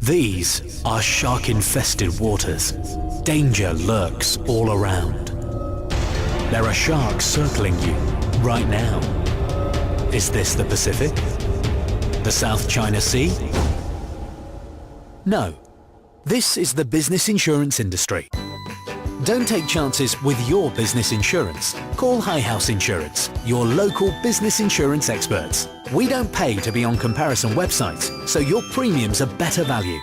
These are shark-infested waters. Danger lurks all around. There are sharks circling you right now. Is this the Pacific? The South China Sea? No. This is the business insurance industry. Don't take chances with your business insurance. Call High House Insurance, your local business insurance experts. We don't pay to be on comparison websites, so your premiums are better value.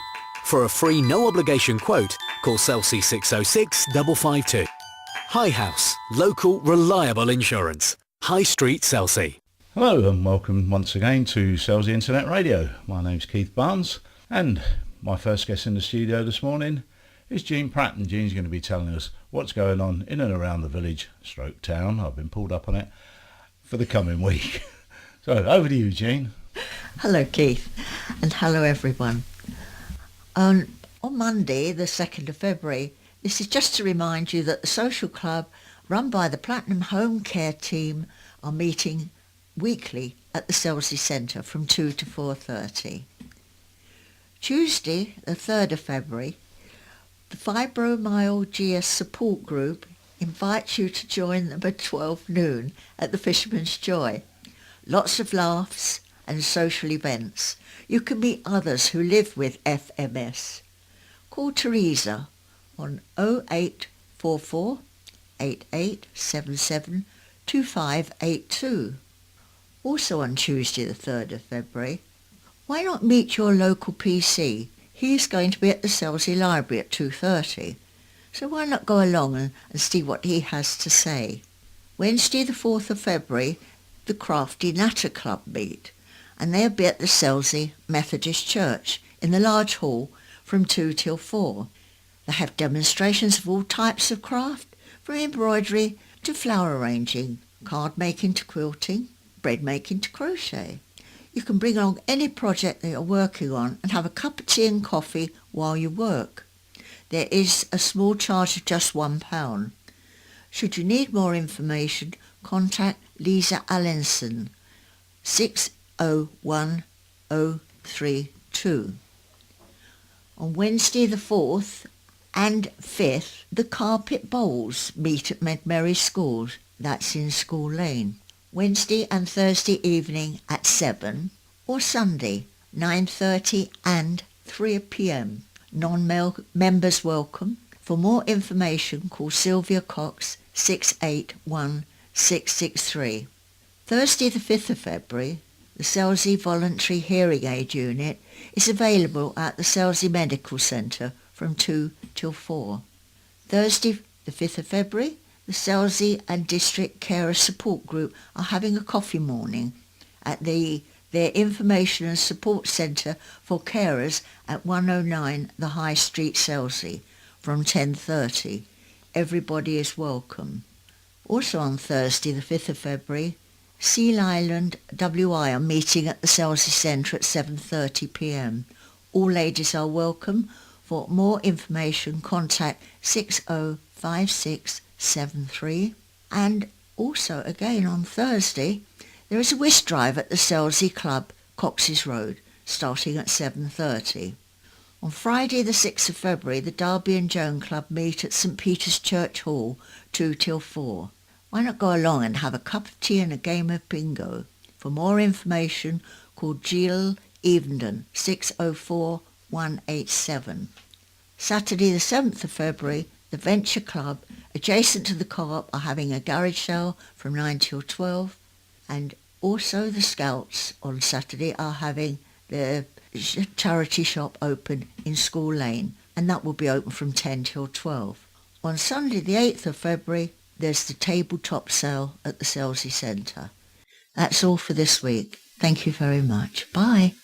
For a free no-obligation quote, call Selsey 606 552. High House, local, reliable insurance. High Street, Selsey. Hello and welcome once again to Selsey Internet Radio. My name's Keith Barnes and my first guest in the studio this morning is Jean Pratt, and Jean's going to be telling us what's going on in and around the village stroke town. I've been pulled up on it for the coming week. So over to you, Jean. Hello, Keith, and hello everyone. On Monday, the 2nd of February, this is just to remind you that the social club run by the Platinum Home Care team are meeting weekly at the Selsey Centre from 2 to 4:30. Tuesday, the 3rd of February, the Fibromyalgia Support Group invites you to join them at 12 noon at the Fisherman's Joy. Lots of laughs and social events. You can meet others who live with FMS. Call Teresa on 0844 8877 2582. Also on Tuesday the 3rd of February, why not meet your local PC? He's going to be at the Selsey Library at 2:30, so why not go along and see what he has to say. Wednesday the 4th of February, the Crafty Natter Club meet, and they'll be at the Selsey Methodist Church in the large hall from 2 till 4. They have demonstrations of all types of craft, from embroidery to flower arranging, card making to quilting, bread making to crochet. You can bring along any project that you're working on and have a cup of tea and coffee while you work. There is a small charge of just £1. Should you need more information, contact Lisa Allenson, 601032. On Wednesday the 4th and 5th, the Carpet Bowls meet at Medmerry Schools. That's in School Lane. Wednesday and Thursday evening at 7, or Sunday 9:30 and 3 p.m. Non-members welcome. For more information, call Sylvia Cox 681663. Thursday the 5th of February, the Selsey Voluntary Hearing Aid Unit is available at the Selsey Medical Centre from 2 till 4. Thursday the 5th of February, the Selsey and District Carer Support Group are having a coffee morning at their Information and Support Centre for Carers at 109 The High Street, Selsey, from 10:30. Everybody is welcome. Also on Thursday, the 5th of February, Seal Island WI are meeting at the Selsey Centre at 7:30 p.m. All ladies are welcome. For more information, contact 605673. And also again on Thursday, there is a whist drive at the Selsey Club, Cox's Road, starting at 7:30. On Friday the 6th of February, the Derby and Joan Club meet at St Peter's Church Hall, 2 till 4. Why not go along and have a cup of tea and a game of bingo? For more information, call Jill Evenden, 604187. Saturday the 7th of February, the Venture Club, adjacent to the co-op, are having a garage sale from 9 till 12. And also the Scouts on Saturday are having their charity shop open in School Lane, and that will be open from 10 till 12. On Sunday the 8th of February, there's the tabletop sale at the Selsey Centre. That's all for this week. Thank you very much. Bye.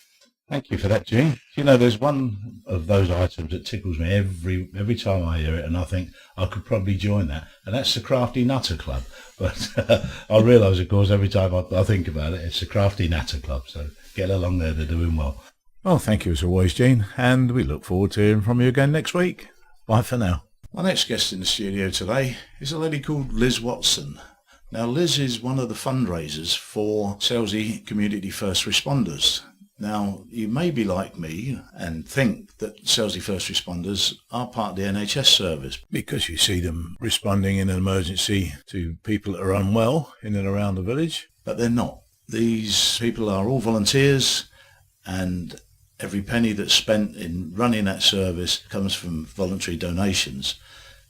Thank you for that, Jean. You know, there's one of those items that tickles me every time I hear it, and I think I could probably join that, and that's the Crafty Natter Club. But I realise, of course, every time I think about it, it's the Crafty Natter Club, so get along there, they're doing well. Well, thank you as always, Jean, and we look forward to hearing from you again next week. Bye for now. My next guest in the studio today is a lady called Liz Watson. Now, Liz is one of the fundraisers for Selsey Community First Responders. Now, you may be like me and think that Selsey First Responders are part of the NHS service because you see them responding in an emergency to people that are unwell in and around the village, but they're not. These people are all volunteers, and every penny that's spent in running that service comes from voluntary donations.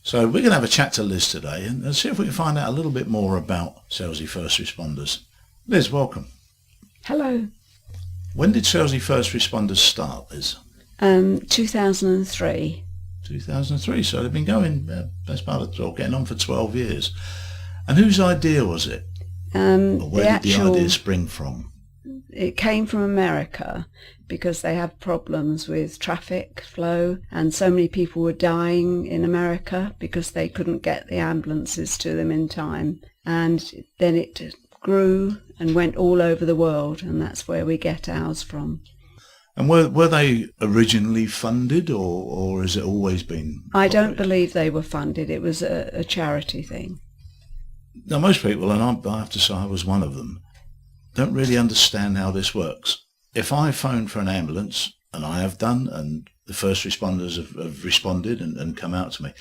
So we're going to have a chat to Liz today and see if we can find out a little bit more about Selsey First Responders. Liz, welcome. Hello. When did Selsey First Responders start, Liz? 2003. 2003, so they've been going, best part of getting on for 12 years. And whose idea was it? Or where did the idea spring from? It came from America because they have problems with traffic flow, and so many people were dying in America because they couldn't get the ambulances to them in time. And then it grew and went all over the world, and that's where we get ours from. And were they originally funded, or has it always been? I don't believe they were funded. It was a charity thing. Now, most people, and I have to say I was one of them, don't really understand how this works. If I phone for an ambulance, and I have done, and the first responders have responded and come out to me,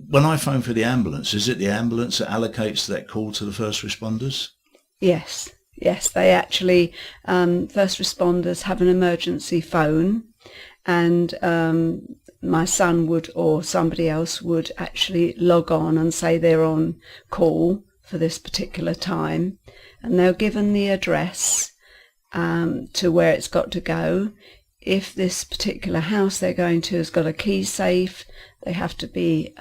when I phone for the ambulance, is it the ambulance that allocates that call to the first responders? Yes, they actually, first responders have an emergency phone, and my son would, or somebody else would actually log on and say they're on call for this particular time, and they're given the address to where it's got to go. If this particular house they're going to has got a key safe, they have to be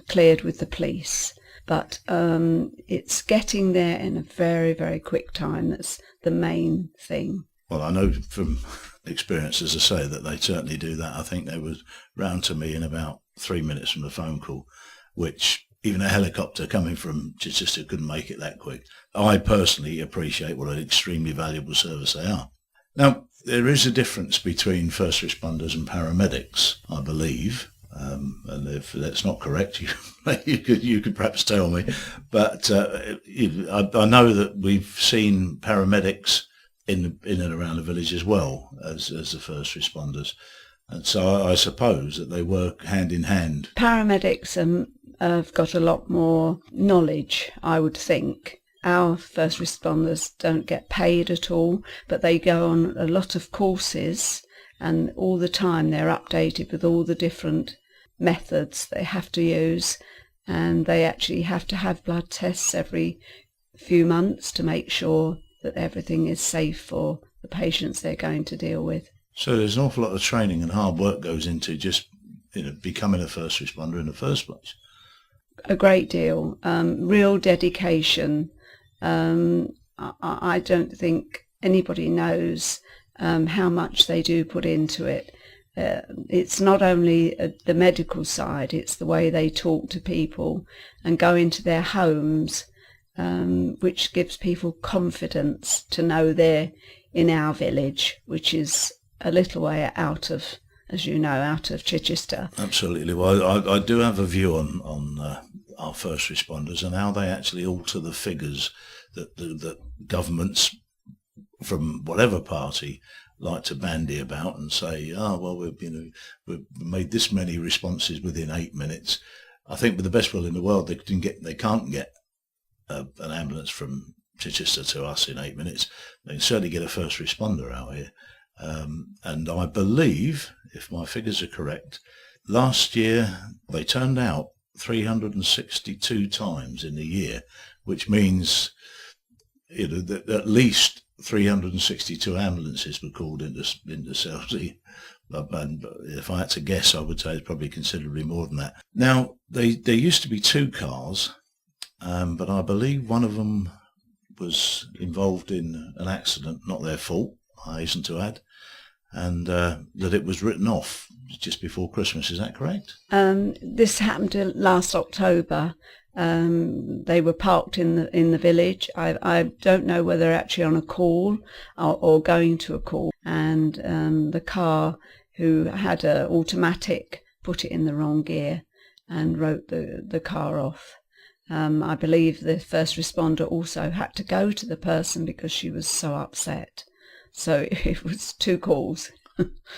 cleared with the police. But it's getting there in a very, very quick time that's the main thing. Well, I know from experience, as I say, that they certainly do that. I think they were round to me in about 3 minutes from the phone call, which even a helicopter coming from Chichester couldn't make it that quick. I personally appreciate what an extremely valuable service they are. Now, there is a difference between first responders and paramedics, I believe. And if that's not correct, you could perhaps tell me. But I know that we've seen paramedics in and around the village as well as the first responders. And so I suppose that they work hand in hand. Paramedics have got a lot more knowledge, I would think. Our first responders don't get paid at all, but they go on a lot of courses, and all the time they're updated with all the different methods they have to use, and they actually have to have blood tests every few months to make sure that everything is safe for the patients they're going to deal with. So there's an awful lot of training and hard work goes into just becoming a first responder in the first place. A great deal, real dedication. I don't think anybody knows how much they do put into it. It's not only the medical side, it's the way they talk to people and go into their homes, which gives people confidence to know they're in our village, which is a little way out of, as you know, out of Chichester. Absolutely. Well, I do have a view on our first responders and how they actually alter the figures that governments from whatever party like to bandy about and say, we've made this many responses within 8 minutes. I think with the best will in the world, they can't get an ambulance from Chichester to us in 8 minutes. They can certainly get a first responder out here. And I believe, if my figures are correct, last year they turned out 362 times in a year, which means that at least 362 ambulances were called into Selsey. And if I had to guess, I would say it's probably considerably more than that. Now, there used to be 2 cars, but I believe one of them was involved in an accident, not their fault, I hasten to add, and that it was written off just before Christmas. Is that correct? This happened last October. They were parked in the village. I don't know whether they're actually on a call or going to a call, and the car who had an automatic put it in the wrong gear and wrote the car off. I believe the first responder also had to go to the person because she was so upset. So it was 2 calls.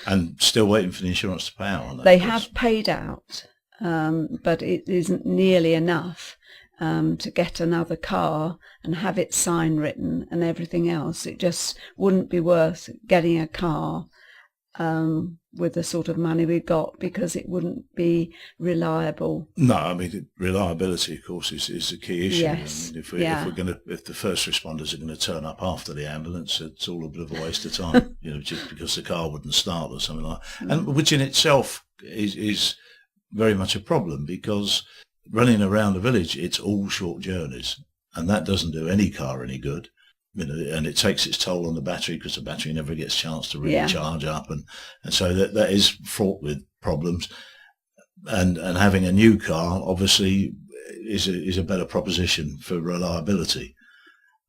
And still waiting for the insurance to pay out on that? They have paid out, but it isn't nearly enough to get another car and have its sign written and everything else. It just wouldn't be worth getting a car with the sort of money we got, because it wouldn't be reliable. No, I mean, reliability, of course, is the key issue. Yes. I mean, if the first responders are going to turn up after the ambulance, it's all a bit of a waste of time, just because the car wouldn't start or something like that. And which in itself is very much a problem, because running around the village, it's all short journeys, and that doesn't do any car any good. And it takes its toll on the battery, because the battery never gets a chance to really charge up, and so that is fraught with problems. And having a new car obviously is a better proposition for reliability,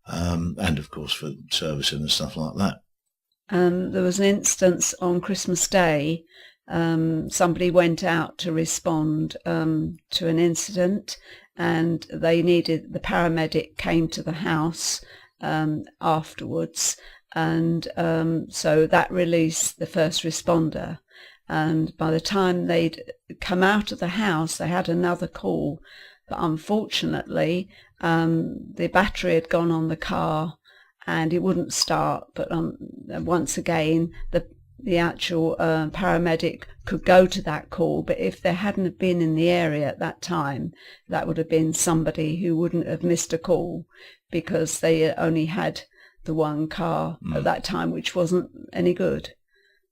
and of course for servicing and stuff like that. There was an instance on Christmas Day. Somebody went out to respond to an incident, and the paramedic came to the house afterwards, and so that released the first responder. And by the time they'd come out of the house, they had another call, but unfortunately the battery had gone on the car and it wouldn't start. But once again, the actual paramedic could go to that call, but if they hadn't have been in the area at that time, that would have been somebody who wouldn't have missed a call, because they only had the one car at that time, which wasn't any good.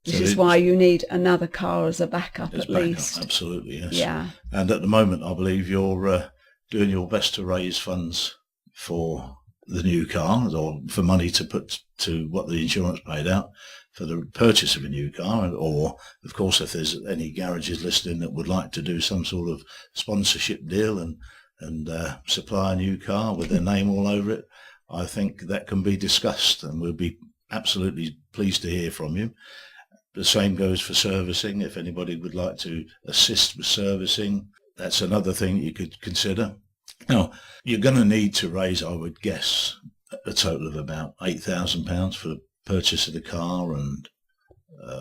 This is why you need another car as a backup at least. Absolutely, yes. Yeah. And at the moment, I believe you're doing your best to raise funds for the new car, or for money to put to what the insurance paid out for the purchase of a new car, or of course if there's any garages listening that would like to do some sort of sponsorship deal and supply a new car with their name all over it, I think that can be discussed, and we'll be absolutely pleased to hear from you. The same goes for servicing. If anybody would like to assist with servicing, that's another thing you could consider. Now, you're going to need to raise, I would guess, a total of about £8,000 for the purchase of the car. And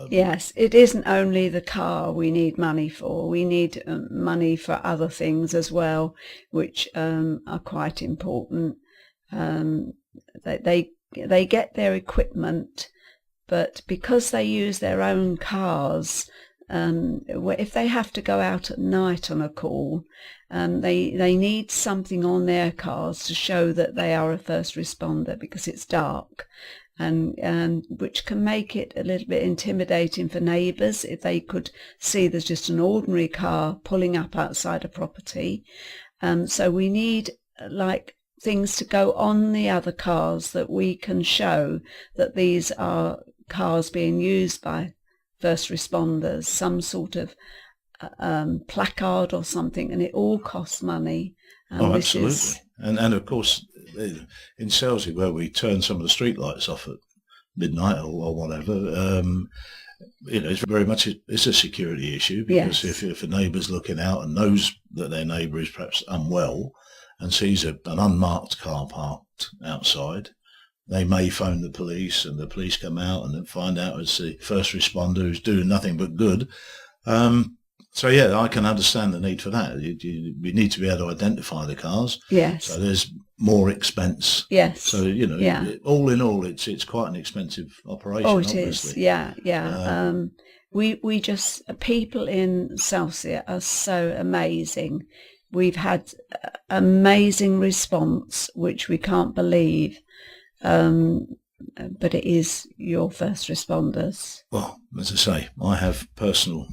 yes, it isn't only the car we need money for. We need money for other things as well, which are quite important. They get their equipment, but because they use their own cars, if they have to go out at night on a call, they need something on their cars to show that they are a first responder, because it's dark, and which can make it a little bit intimidating for neighbours if they could see there's just an ordinary car pulling up outside a property. So we need things to go on the other cars that we can show that these are cars being used by first responders, some sort of placard or something, and it all costs money. Absolutely. And of course, in Selsey, where we turn some of the street lights off at midnight or whatever, it's very much it's a security issue, because if a neighbour's looking out and knows that their neighbour is perhaps unwell and sees an unmarked car parked outside, they may phone the police, and the police come out and then find out it's the first responder who's doing nothing but good. So yeah, I can understand the need for that. We need to be able to identify the cars. Yes. So there's more expense. Yes. So all in all, it's quite an expensive operation. Oh, it obviously. is. Yeah. We just, people in Selsey are so amazing. We've had amazing response, which we can't believe. But it is your first responders. Well, as I say, I have personal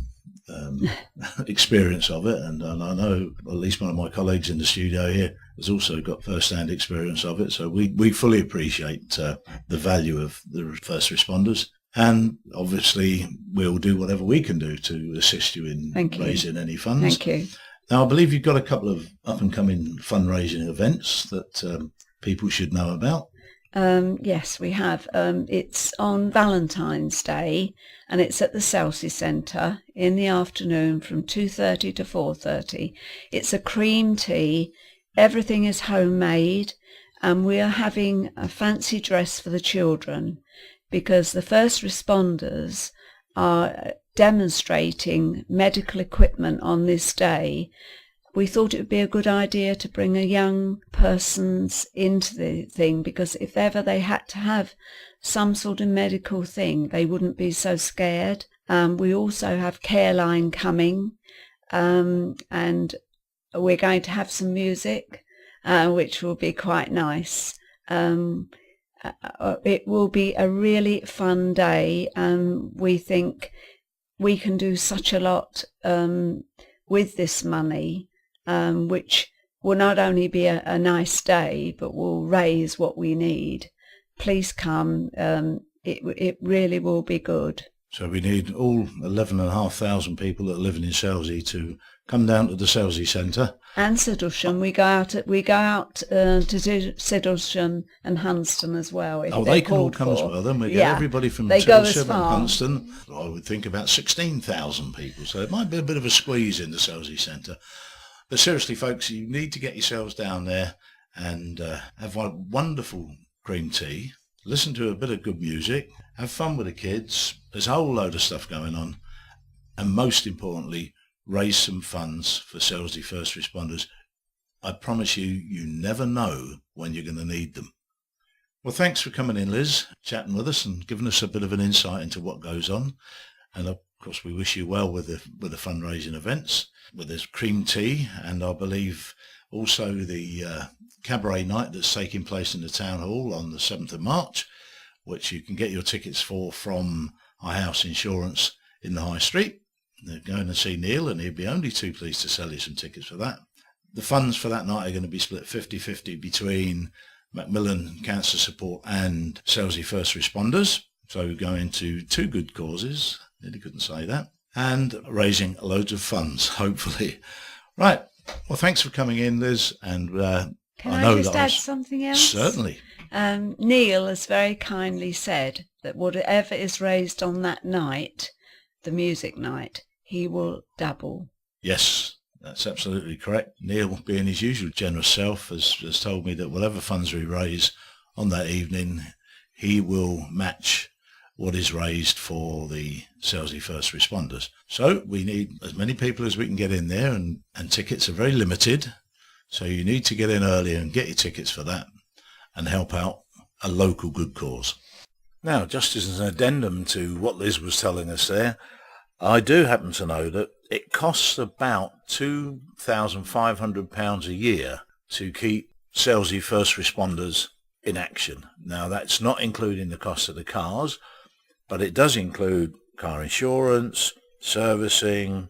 experience of it, and I know at least one of my colleagues in the studio here has also got first-hand experience of it, so we fully appreciate the value of the first responders, and obviously we'll do whatever we can do to assist you in raising any funds. Thank you. Now, I believe you've got a couple of up-and-coming fundraising events that people should know about. Yes, we have. It's on Valentine's Day, and it's at the Selsey Centre in the afternoon from 2:30 to 4:30. It's a cream tea. Everything is homemade, and we are having a fancy dress for the children. because the first responders are demonstrating medical equipment on this day. We thought it would be a good idea to bring a young person's into the thing, because if ever they had to have some sort of medical thing, they wouldn't be so scared. We also have Careline coming, and we're going to have some music, which will be quite nice. It will be a really fun day, and we think we can do such a lot with this money, which will not only be a nice day, but will raise what we need. Please come. It really will be good. So we need all 11,500 people that are living in Selsey to come down to the Selsey Centre. And Sidlesham. We go out to do Sidlesham and Hunston as well. Oh, they can all come as well. Then we get everybody from Sidlesham and Hunston. I would think about 16,000 people. So it might be a bit of a squeeze in the Selsey Centre. But seriously, folks, you need to get yourselves down there and have a wonderful cream tea, listen to a bit of good music, have fun with the kids. There's a whole load of stuff going on. And most importantly, raise some funds for Selsey First Responders. I promise you, you never know when you're going to need them. Well, thanks for coming in, Liz, chatting with us and giving us a bit of an insight into what goes on. And of course, we wish you well with the fundraising events, with this cream tea, and I believe also the cabaret night that's taking place in the town hall on the 7th of March, which you can get your tickets for from High House Insurance in the High Street. They're going to see Neil, and he'd be only too pleased to sell you some tickets for that. The funds for that night are going to be split 50-50 between Macmillan Cancer Support and Selsey First Responders. So going to two good causes, nearly couldn't say that, and raising loads of funds, hopefully. Right. Well, thanks for coming in, Liz. And Can I just add something else? Certainly. Neil has very kindly said that whatever is raised on that night, the music night, he will double. Yes, that's absolutely correct. Neil, being his usual generous self, has told me that whatever funds we raise on that evening, he will match what is raised for the Selsey First Responders. So we need as many people as we can get in there, and tickets are very limited. So you need to get in early and get your tickets for that and help out a local good cause. Now, just as an addendum to what Liz was telling us there, I do happen to know that it costs about £2,500 a year to keep Selsey First Responders in action. Now, that's not including the cost of the cars, but it does include car insurance, servicing,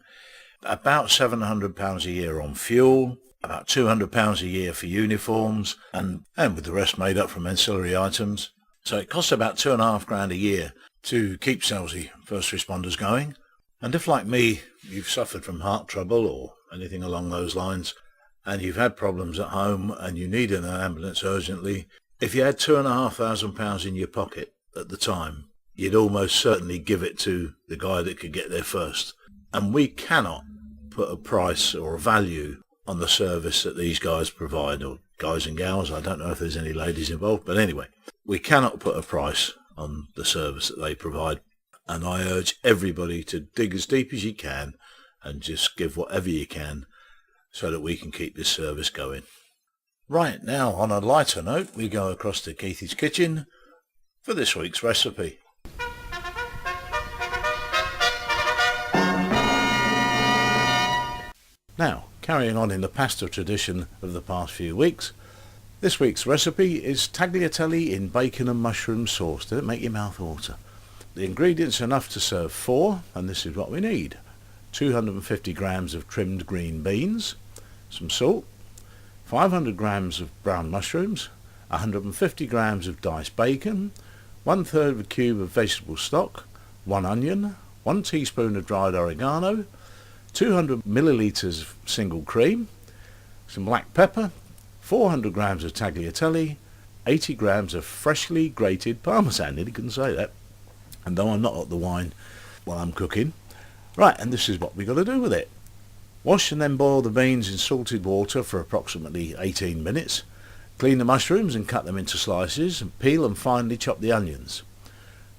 about £700 a year on fuel, about £200 a year for uniforms, and with the rest made up from ancillary items. So it costs about £2,500 a year to keep Selsey First Responders going. And if, like me, you've suffered from heart trouble or anything along those lines, and you've had problems at home and you need an ambulance urgently, if you had £2,500 in your pocket at the time, you'd almost certainly give it to the guy that could get there first. And we cannot put a price or a value on the service that these guys provide, or guys and gals. I don't know if there's any ladies involved, but anyway, we cannot put a price on the service that they provide. And I urge everybody to dig as deep as you can and just give whatever you can so that we can keep this service going. Right, now on a lighter note, we go across to Keithy's kitchen for this week's recipe. Now, carrying on in the pasta tradition of the past few weeks, this week's recipe is tagliatelle in bacon and mushroom sauce. Did it make your mouth water? The ingredients are enough to serve 4, and this is what we need. 250 grams of trimmed green beans, some salt, 500 grams of brown mushrooms, 150 grams of diced bacon, 1/3 of a cube of vegetable stock, 1 onion, 1 teaspoon of dried oregano, 200 millilitres of single cream, some black pepper, 400 grams of tagliatelle, 80 grams of freshly grated parmesan. Nearly couldn't say that. And though I'm not at the wine while I'm cooking. Right, and this is what we've got to do with it. Wash and then boil the beans in salted water for approximately 18 minutes. Clean the mushrooms and cut them into slices, and peel and finely chop the onions.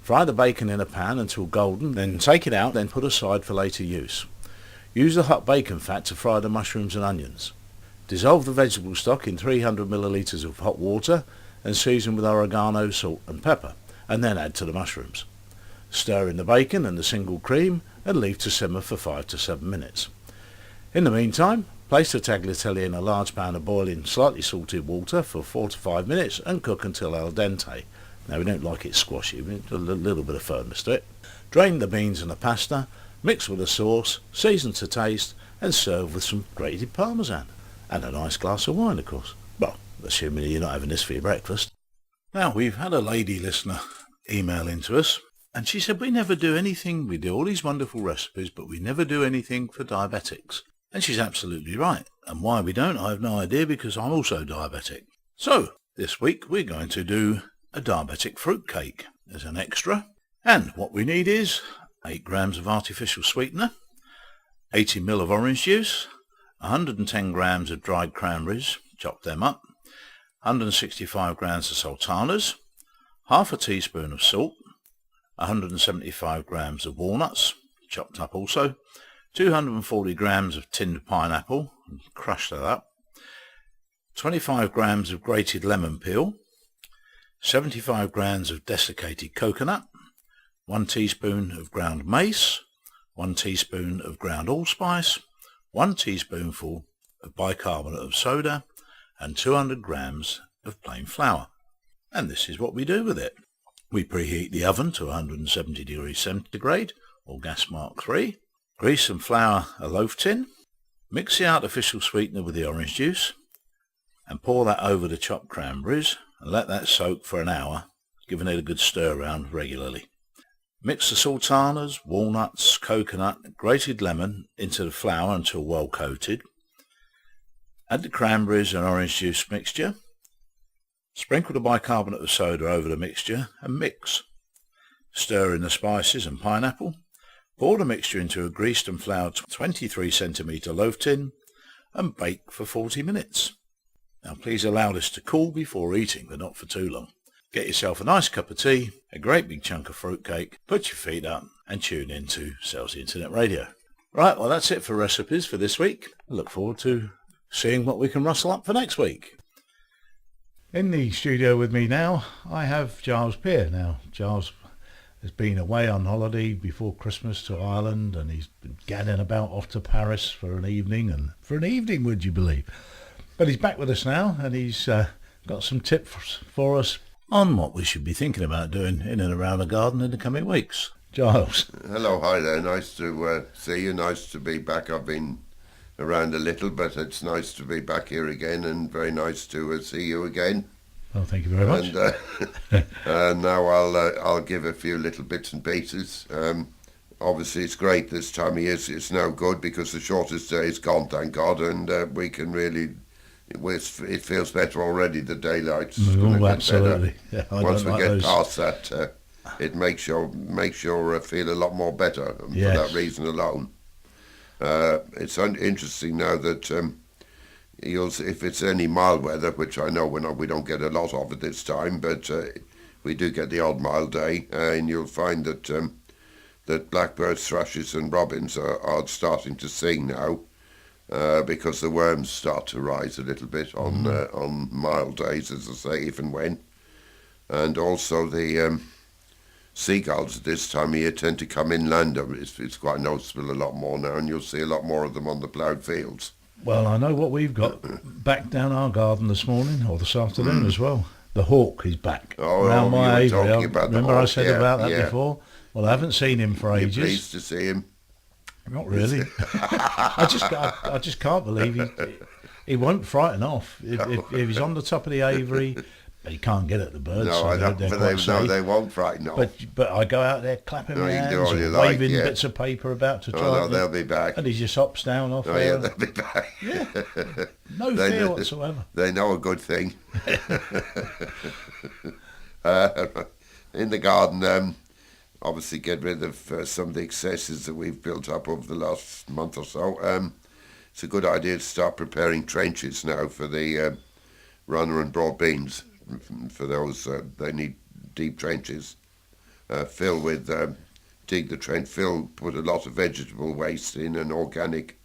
Fry the bacon in a pan until golden, then take it out, then put aside for later use. Use the hot bacon fat to fry the mushrooms and onions. Dissolve the vegetable stock in 300 millilitres of hot water and season with oregano, salt and pepper, and then add to the mushrooms. Stir in the bacon and the single cream and leave to simmer for 5 to 7 minutes. In the meantime, place the tagliatelle in a large pan of boiling slightly salted water for 4 to 5 minutes and cook until al dente. Now we don't like it squashy, we need a little bit of firmness to it. Drain the beans and the pasta, mix with the sauce, season to taste and serve with some grated parmesan. And a nice glass of wine, of course. Well, assuming you're not having this for your breakfast. Now, we've had a lady listener email into us, and she said we never do anything. We do all these wonderful recipes, but we never do anything for diabetics. And she's absolutely right. And why we don't, I have no idea, because I'm also diabetic. So, this week we're going to do a diabetic fruit cake as an extra. And what we need is 8 grams of artificial sweetener, 80 ml of orange juice, 110 grams of dried cranberries, chop them up, 165 grams of sultanas, half a teaspoon of salt, 175 grams of walnuts, chopped up also, 240 grams of tinned pineapple, crush that up, 25 grams of grated lemon peel, 75 grams of desiccated coconut, 1 teaspoon of ground mace, 1 teaspoon of ground allspice, 1 teaspoonful of bicarbonate of soda and 200 grams of plain flour. And this is what we do with it. We preheat the oven to 170 degrees centigrade or gas mark 3. Grease and flour a loaf tin. Mix the artificial sweetener with the orange juice and pour that over the chopped cranberries and let that soak for an hour, giving it a good stir around regularly. Mix the sultanas, walnuts, coconut, grated lemon into the flour until well coated. Add the cranberries and orange juice mixture. Sprinkle the bicarbonate of soda over the mixture and mix. Stir in the spices and pineapple. Pour the mixture into a greased and floured 23 centimetre loaf tin and bake for 40 minutes. Now please allow this to cool before eating, but not for too long. Get yourself a nice cup of tea, a great big chunk of fruitcake, put your feet up and tune in to Selsey Internet Radio. Right, well that's it for recipes for this week. I look forward to seeing what we can rustle up for next week. In the studio with me now, I have Giles Peare. Now, Giles has been away on holiday before Christmas to Ireland, and he's been gadding about off to Paris for an evening, would you believe? But he's back with us now, and he's got some tips for us On what we should be thinking about doing in and around the garden in the coming weeks. Giles. Hello, hi there. Nice to see you. Nice to be back. I've been around a little, but it's nice to be back here again, and very nice to see you again. Well, thank you very much. And now I'll give a few little bits and pieces. Obviously, it's great this time of year. It's now good because the shortest day is gone, thank God, and we can really. It feels better already. The daylight's absolutely. Yeah, once we get past that, it makes you feel a lot more better for that reason alone. It's interesting now that if it's any mild weather, which I know we don't get a lot of at this time, but we do get the odd mild day, and you'll find that that blackbirds, thrushes, and robins are starting to sing now. Because the worms start to rise a little bit on mild days, as I say, if and when. And also the seagulls at this time of year tend to come inland. It's quite noticeable a lot more now, and you'll see a lot more of them on the ploughed fields. Well, I know what we've got back down our garden this morning, or this afternoon as well. The hawk is back around my aviary. Remember I said about that before? Well, I haven't seen him for ages. You're pleased to see him? Not really. I just can't believe he won't frighten off. If he's on the top of the aviary, he can't get at the birds. No, I don't. But they won't frighten off. But I go out there clapping my hands, and waving bits of paper about to try. Oh no, they'll be back. And he just hops down off there. Yeah, they'll be back. Yeah, no fear whatsoever. They know a good thing. In the garden. Obviously get rid of some of the excesses that we've built up over the last month or so. It's a good idea to start preparing trenches now for the runner and broad beans. For those, they need deep trenches. fill with, dig the trench, fill, put a lot of vegetable waste in and organic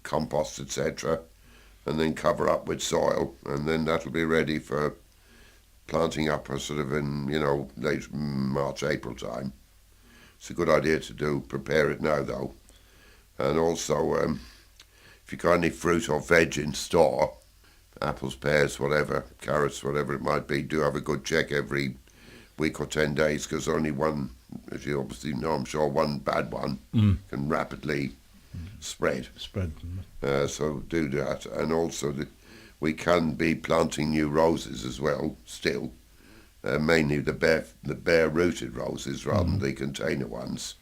compost, etc., and then cover up with soil, and then that'll be ready for planting up sort of in, late March, April time. It's a good idea to do, prepare it now though. And also, if you've got any fruit or veg in store, apples, pears, whatever, carrots, whatever it might be, do have a good check every week or 10 days, because only one, as you obviously know, I'm sure, one bad one can rapidly spread. So do that. And also we can be planting new roses as well still, mainly the bare rooted roses rather than the container ones,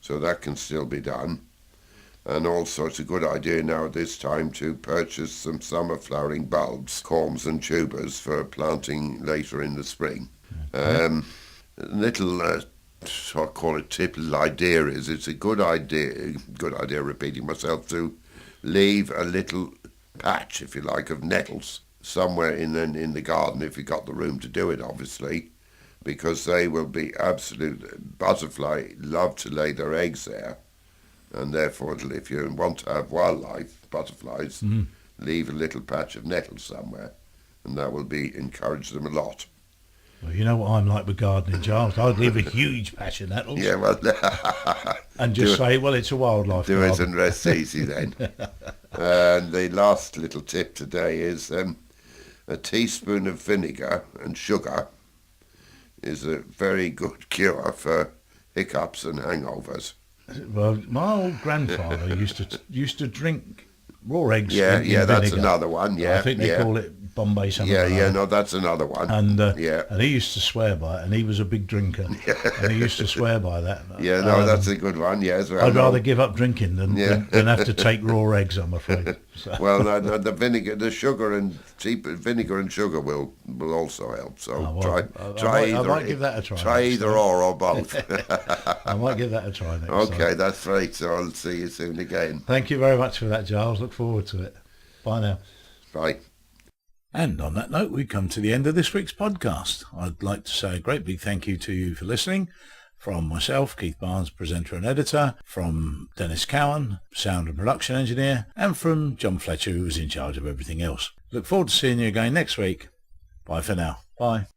so that can still be done. And also it's a good idea now at this time to purchase some summer flowering bulbs, corms and tubers for planting later in the spring. Little I call it typical idea is, it's a good idea repeating myself, to leave a little patch, if you like, of nettles somewhere in the garden, if you've got the room to do it, obviously, because they will be absolute, butterfly love to lay their eggs there, and therefore if you want to have wildlife, butterflies, leave a little patch of nettles somewhere, and that will encourage them a lot. Well, you know what I'm like with gardening, Giles. I'd leave a huge patch of nettles. Yeah, well, and just say, well, it's a wildlife do garden. it and rest easy then. And the last little tip today is a teaspoon of vinegar and sugar is a very good cure for hiccups and hangovers. Well, my old grandfather used to drink raw eggs. Yeah, in that's vinegar. another one. Yeah, I think they call it Bombay something. No, that's another one. And yeah, and he used to swear by it, and he was a big drinker, and he used to swear by that. Yeah, no, that's a good one. Yeah, as well. I'd rather give up drinking than have to take raw eggs, I'm afraid. So. Well, no, the vinegar, the sugar and vinegar and sugar will also help. So try either. I might give that a try. Try either or both. I might give that a try next time. Okay, that's great. So I'll see you soon again. Thank you very much for that, Giles. Look forward to it. Bye now. Bye. And on that note, we come to the end of this week's podcast. I'd like to say a great big thank you to you for listening. From myself, Keith Barnes, presenter and editor, from Dennis Cowan, sound and production engineer, and from John Fletcher, who was in charge of everything else. Look forward to seeing you again next week. Bye for now. Bye.